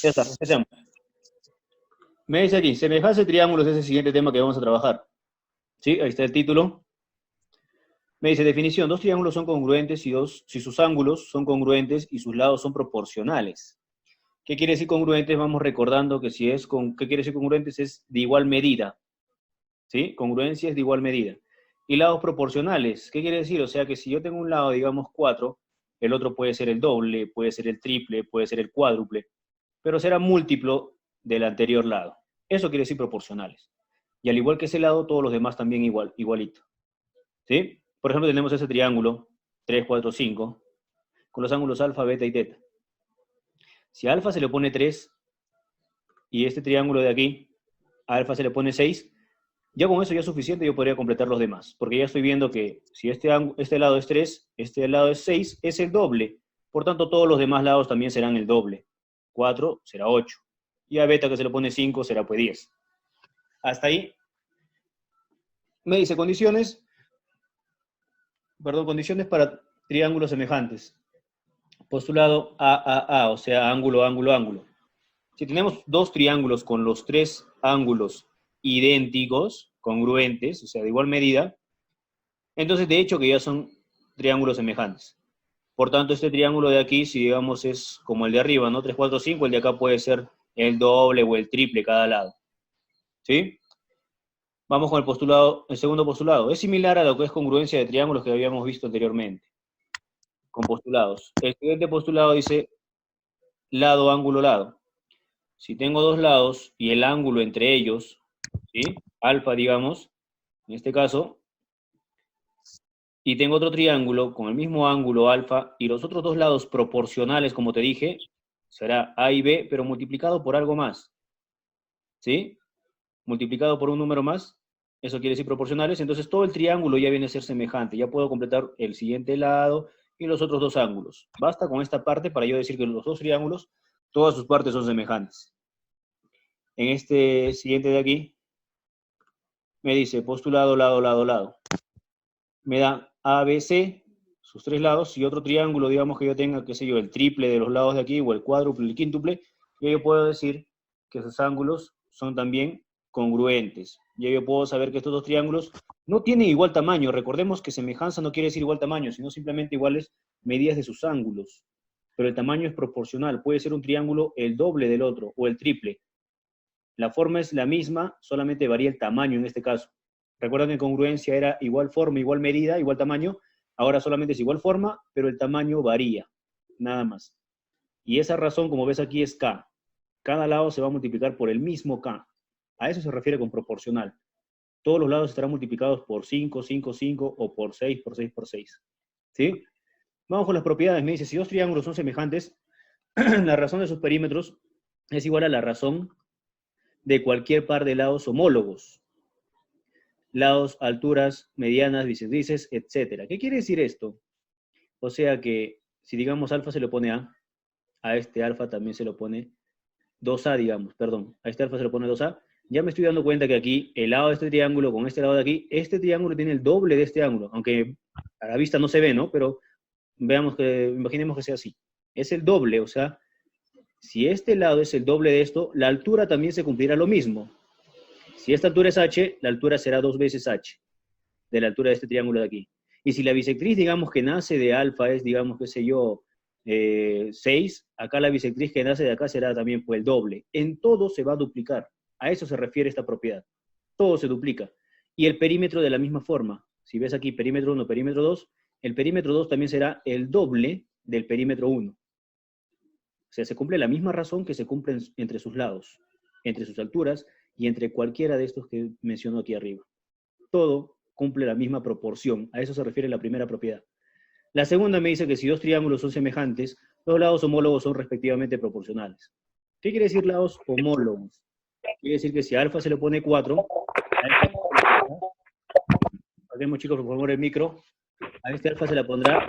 Ya está, empecemos. Me dice aquí, semejanza de triángulos es el siguiente tema que vamos a trabajar. ¿Sí? Ahí está el título. Me dice, definición, dos triángulos son congruentes si sus ángulos son congruentes y sus lados son proporcionales. ¿Qué quiere decir congruentes? Vamos recordando que ¿qué quiere decir congruentes? Es de igual medida. ¿Sí? Congruencia es de igual medida. Y lados proporcionales, ¿qué quiere decir? O sea que si yo tengo un lado, digamos, 4, el otro puede ser el doble, puede ser el triple, puede ser el cuádruple, pero será múltiplo del anterior lado. Eso quiere decir proporcionales. Y al igual que ese lado, todos los demás también igualito. ¿Sí? Por ejemplo, tenemos ese triángulo 3, 4, 5, con los ángulos alfa, beta y teta. Si a alfa se le pone 3 y este triángulo de aquí, a alfa se le pone 6, ya con eso ya es suficiente, yo podría completar los demás, porque ya estoy viendo que si este lado es 3, este lado es 6, es el doble. Por tanto, todos los demás lados también serán el doble. 4 será 8. Y a beta que se le pone 5 será pues 10. Hasta ahí. Me dice condiciones para triángulos semejantes. Postulado AAA, o sea, ángulo, ángulo, ángulo. Si tenemos dos triángulos con los tres ángulos idénticos, congruentes, o sea, de igual medida, entonces de hecho que ya son triángulos semejantes. Por tanto, este triángulo de aquí, si digamos es como el de arriba, ¿no? 3, 4, 5, el de acá puede ser el doble o el triple cada lado. ¿Sí? Vamos con el segundo postulado. Es similar a lo que es congruencia de triángulos que habíamos visto anteriormente, con postulados. El siguiente postulado dice lado, ángulo, lado. Si tengo dos lados y el ángulo entre ellos, ¿sí? Alfa, digamos, en este caso, y tengo otro triángulo con el mismo ángulo alfa y los otros dos lados proporcionales, como te dije, será A y B, pero multiplicado por algo más, ¿sí? Multiplicado por un número más, eso quiere decir proporcionales, entonces todo el triángulo ya viene a ser semejante, ya puedo completar el siguiente lado y los otros dos ángulos. Basta con esta parte para yo decir que los dos triángulos, todas sus partes son semejantes. En este siguiente de aquí, me dice postulado, lado, lado, lado. Me da ABC, sus tres lados, y otro triángulo, digamos que yo tenga, qué sé yo, el triple de los lados de aquí, o el cuádruple, el quíntuple, y yo puedo decir que sus ángulos son también congruentes. Y yo puedo saber que estos dos triángulos no tienen igual tamaño. Recordemos que semejanza no quiere decir igual tamaño, sino simplemente iguales medidas de sus ángulos. Pero el tamaño es proporcional. Puede ser un triángulo el doble del otro, o el triple. La forma es la misma, solamente varía el tamaño en este caso. Recuerden que congruencia era igual forma, igual medida, igual tamaño. Ahora solamente es igual forma, pero el tamaño varía, nada más. Y esa razón, como ves aquí, es K. Cada lado se va a multiplicar por el mismo K. A eso se refiere con proporcional. Todos los lados estarán multiplicados por 5, 5, 5 o por 6, por 6, por 6. ¿Sí? Vamos con las propiedades. Me dice, si dos triángulos son semejantes, la razón de sus perímetros es igual a la razón de cualquier par de lados homólogos. Lados, alturas, medianas, bisectrices, etc. ¿Qué quiere decir esto? O sea que si digamos alfa se le pone a este alfa también se lo pone 2A, digamos, perdón, a este alfa se le pone 2A, ya me estoy dando cuenta que aquí el lado de este triángulo con este lado de aquí, este triángulo tiene el doble de este ángulo, aunque a la vista no se ve, ¿no? Pero imaginemos que sea así. Es el doble, o sea, si este lado es el doble de esto, la altura también se cumplirá lo mismo. Si esta altura es h, la altura será 2 veces h, de la altura de este triángulo de aquí. Y si la bisectriz, digamos, que nace de alfa es, digamos, qué sé yo, 6, acá la bisectriz que nace de acá será también pues el doble. En todo se va a duplicar. A eso se refiere esta propiedad. Todo se duplica. Y el perímetro de la misma forma. Si ves aquí perímetro 1, perímetro 2, el perímetro 2 también será el doble del perímetro 1. O sea, se cumple la misma razón que se cumple entre sus lados, entre sus alturas y entre cualquiera de estos que menciono aquí arriba. Todo cumple la misma proporción. A eso se refiere la primera propiedad. La segunda me dice que si dos triángulos son semejantes, los lados homólogos son respectivamente proporcionales. ¿Qué quiere decir lados homólogos? Quiere decir que si a alfa se le pone 4, hagamos chicos por favor el micro, a este alfa se le pondrá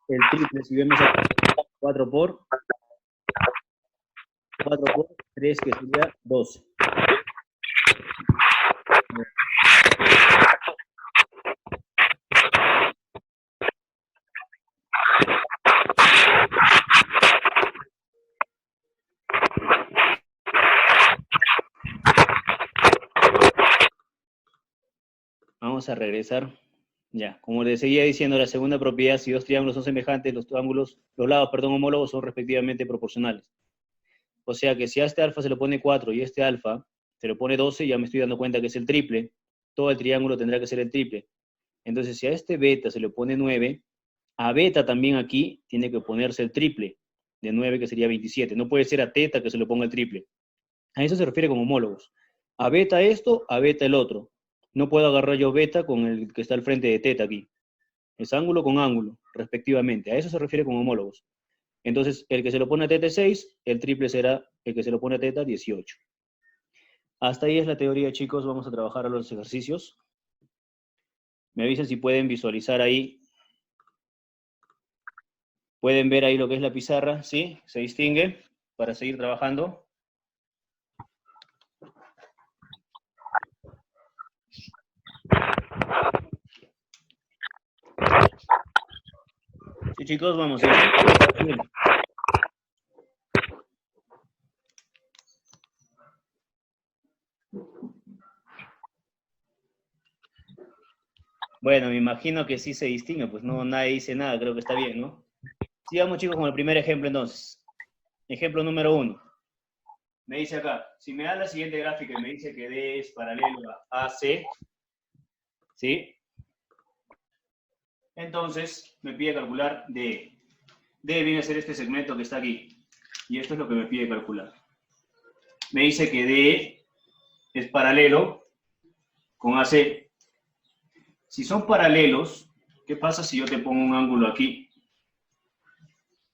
el triple, si vemos aquí, 4 por 3, que sería 12. vamos a regresar. Ya, como les seguía diciendo, la segunda propiedad, si dos triángulos son semejantes, los lados, homólogos son respectivamente proporcionales. O sea que si a este alfa se le pone 4 y a este alfa se le pone 12, ya me estoy dando cuenta que es el triple. Todo el triángulo tendrá que ser el triple. Entonces, si a este beta se le pone 9, a beta también aquí tiene que ponerse el triple de 9, que sería 27. No puede ser a teta que se le ponga el triple. A eso se refiere con homólogos. A beta esto, a beta el otro. No puedo agarrar yo beta con el que está al frente de teta aquí. Es ángulo con ángulo, respectivamente. A eso se refiere con homólogos. Entonces, el que se lo pone a teta es 6, el triple será el que se lo pone a teta 18. Hasta ahí es la teoría, chicos. Vamos a trabajar a los ejercicios. Me avisan si pueden visualizar ahí. ¿Pueden ver ahí lo que es la pizarra? ¿Sí? ¿Se distingue? Para seguir trabajando. Sí, chicos, vamos a ir. Bueno, me imagino que sí se distingue, pues no, nadie dice nada, creo que está bien, ¿no? Sigamos, chicos, con el primer ejemplo, entonces. Ejemplo número 1. Me dice acá, si me da la siguiente gráfica y me dice que D es paralelo a AC, ¿sí? Entonces, me pide calcular D. D viene a ser este segmento que está aquí. Y esto es lo que me pide calcular. Me dice que D es paralelo con AC. Si son paralelos, ¿qué pasa si yo te pongo un ángulo aquí?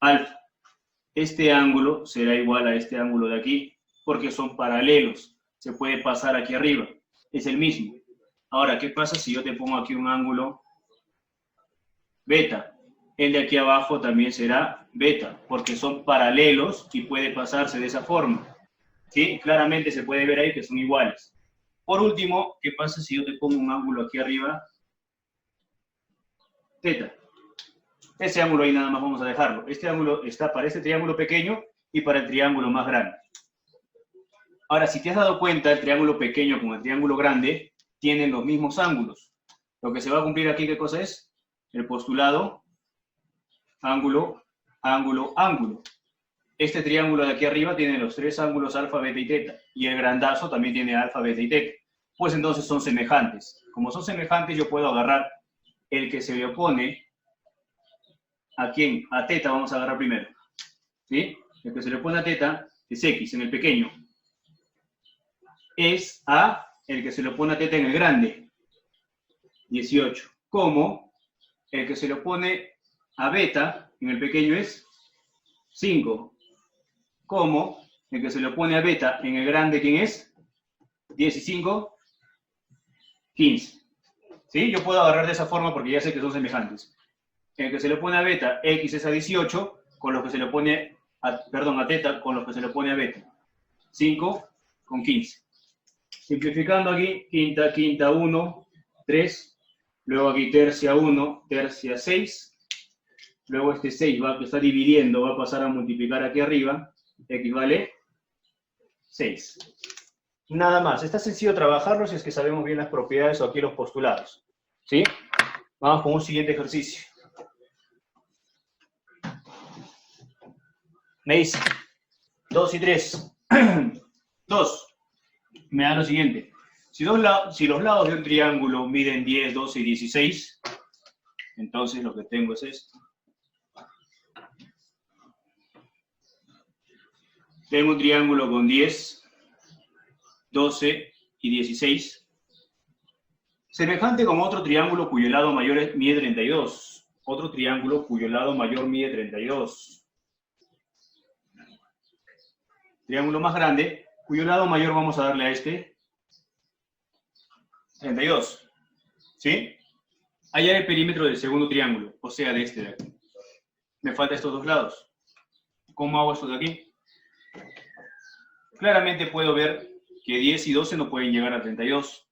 Alfa. Este ángulo será igual a este ángulo de aquí, porque son paralelos. Se puede pasar aquí arriba. Es el mismo. Ahora, ¿qué pasa si yo te pongo aquí un ángulo beta? El de aquí abajo también será beta, porque son paralelos y puede pasarse de esa forma. ¿Sí? Claramente se puede ver ahí que son iguales. Por último, ¿qué pasa si yo te pongo un ángulo aquí arriba? Teta. Ese ángulo ahí nada más vamos a dejarlo. Este ángulo está para este triángulo pequeño y para el triángulo más grande. Ahora, si te has dado cuenta, el triángulo pequeño con el triángulo grande tienen los mismos ángulos. Lo que se va a cumplir aquí, ¿qué cosa es? El postulado, ángulo, ángulo, ángulo. Este triángulo de aquí arriba tiene los tres ángulos alfa, beta y teta. Y el grandazo también tiene alfa, beta y teta. Pues entonces son semejantes. Como son semejantes, yo puedo agarrar el que se le opone. ¿A quién? A teta vamos a agarrar primero. ¿Sí? El que se le opone a teta es X en el pequeño. Es a el que se le opone a teta en el grande. 18. Como el que se le opone a beta en el pequeño es 5. Como el que se le opone a beta en el grande, ¿quién es? 10 y 5, 15. ¿Sí? Yo puedo agarrar de esa forma porque ya sé que son semejantes. El que se le opone a beta, X es a 18, con los que se le opone a teta, con los que se le opone a beta. 5 con 15. Simplificando aquí, quinta 1, 3. Luego aquí tercia 1, tercia 6. Luego este 6 que está dividiendo va a pasar a multiplicar aquí arriba. X vale 6. Nada más. Está sencillo trabajarlo si es que sabemos bien las propiedades o aquí los postulados. ¿Sí? Vamos con un siguiente ejercicio. Me dice 2 y 3. 2. Me da lo siguiente. Si los lados de un triángulo miden 10, 12 y 16, entonces lo que tengo es esto. Tengo un triángulo con 10, 12 y 16, semejante con otro triángulo cuyo lado mayor mide 32. Otro triángulo cuyo lado mayor mide 32. Triángulo más grande, cuyo lado mayor vamos a darle a este 32. ¿Sí? Hallar el perímetro del segundo triángulo, o sea, de este de aquí. Me faltan estos dos lados. ¿Cómo hago esto de aquí? Claramente puedo ver que 10 y 12 no pueden llegar a 32.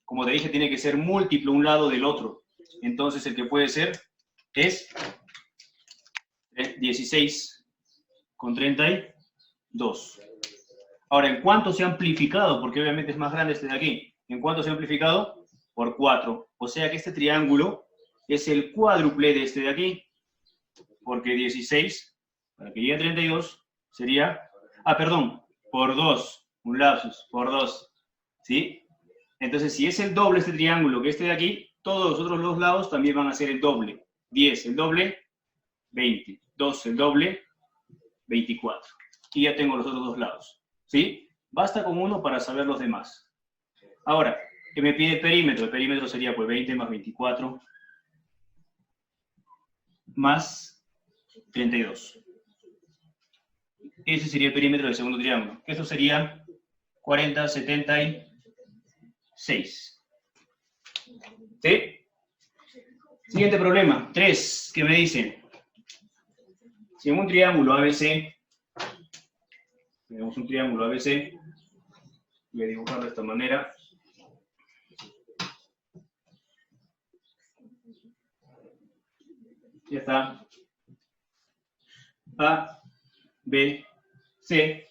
Como te dije, tiene que ser múltiplo un lado del otro. Entonces, el que puede ser es 16 con 32. Ahora, ¿en cuánto se ha amplificado? Porque obviamente es más grande este de aquí. ¿En cuánto se ha amplificado? Por 4. O sea que este triángulo es el cuádruple de este de aquí, porque 16, para que llegue a 32, sería, por 2, un lapsus, por 2, ¿sí? Entonces, si es el doble este triángulo que este de aquí, todos los otros dos lados también van a ser el doble. 10, el doble, 20. 2, el doble, 24. Y ya tengo los otros dos lados, ¿sí? Basta con uno para saber los demás. Ahora, ¿qué me pide el perímetro? El perímetro sería pues 20 más 24 más 32. Ese sería el perímetro del segundo triángulo. Eso sería 40, 76. ¿Sí? Siguiente problema. 3, ¿qué me dice? Si en un triángulo ABC, tenemos un triángulo ABC, voy a dibujarlo de esta manera. Ya está. A, B, C.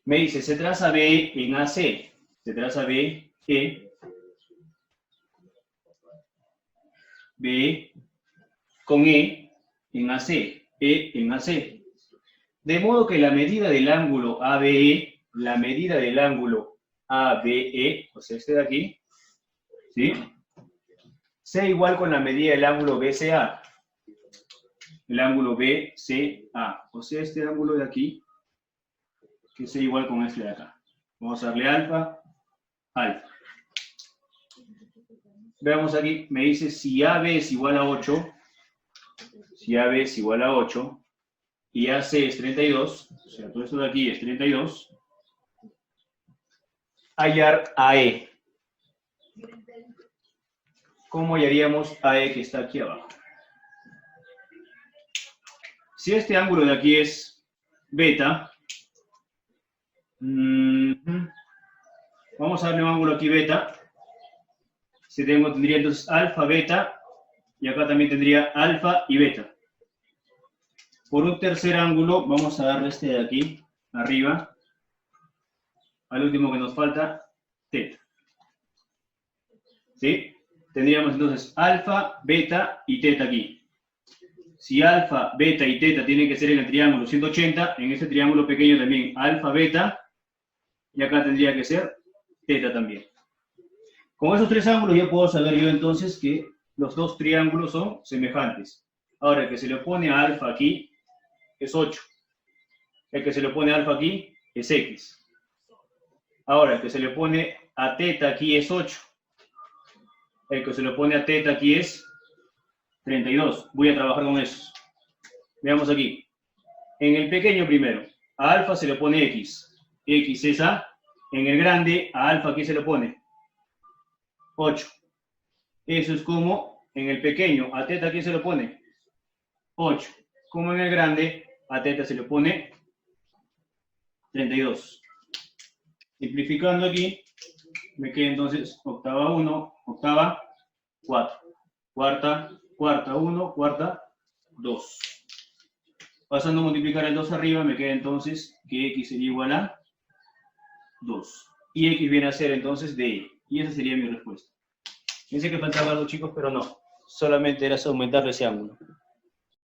Me dice, se traza B en AC. Se traza B, B con E en AC. E en AC. De modo que la medida del ángulo ABE, la medida del ángulo ABE, o sea, este de aquí, ¿sí? Sea igual con la medida del ángulo BCA. El ángulo BCA. O sea, este ángulo de aquí, que sea igual con este de acá. Vamos a darle alfa, alfa. Veamos aquí, me dice si AB es igual a 8, si AB es igual a 8, y AC es 32, o sea, todo esto de aquí es 32, hallar AE. ¿Cómo hallaríamos AE que está aquí abajo? Si este ángulo de aquí es beta, vamos a darle un ángulo aquí beta. Si tendría entonces alfa, beta, y acá también tendría alfa y beta. Por un tercer ángulo, vamos a darle este de aquí, arriba, al último que nos falta, teta. ¿Sí? Tendríamos entonces alfa, beta y teta aquí. Si alfa, beta y teta tienen que ser en el triángulo 180, en este triángulo pequeño también alfa, beta, y acá tendría que ser teta también. Con esos tres ángulos ya puedo saber yo entonces que los dos triángulos son semejantes. Ahora, el que se le opone a alfa aquí es 8. El que se le opone a alfa aquí es X. Ahora, el que se le opone a teta aquí es 8. El que se le opone a teta aquí es 32. Voy a trabajar con esos. Veamos aquí. En el pequeño primero, a alfa se le pone X. X es A. En el grande, a alfa aquí se le pone 8. Eso es como en el pequeño, a teta aquí se le pone 8. Como en el grande, a teta se le pone 32. Simplificando aquí, me queda entonces octava 1, octava 4. Cuarta 1, cuarta 2. Pasando a multiplicar el 2 arriba, me queda entonces que X sería igual a 2. Y X viene a ser entonces de Y. Y esa sería mi respuesta. Pensé que faltaba algo, chicos, pero no. Solamente era aumentar ese ángulo.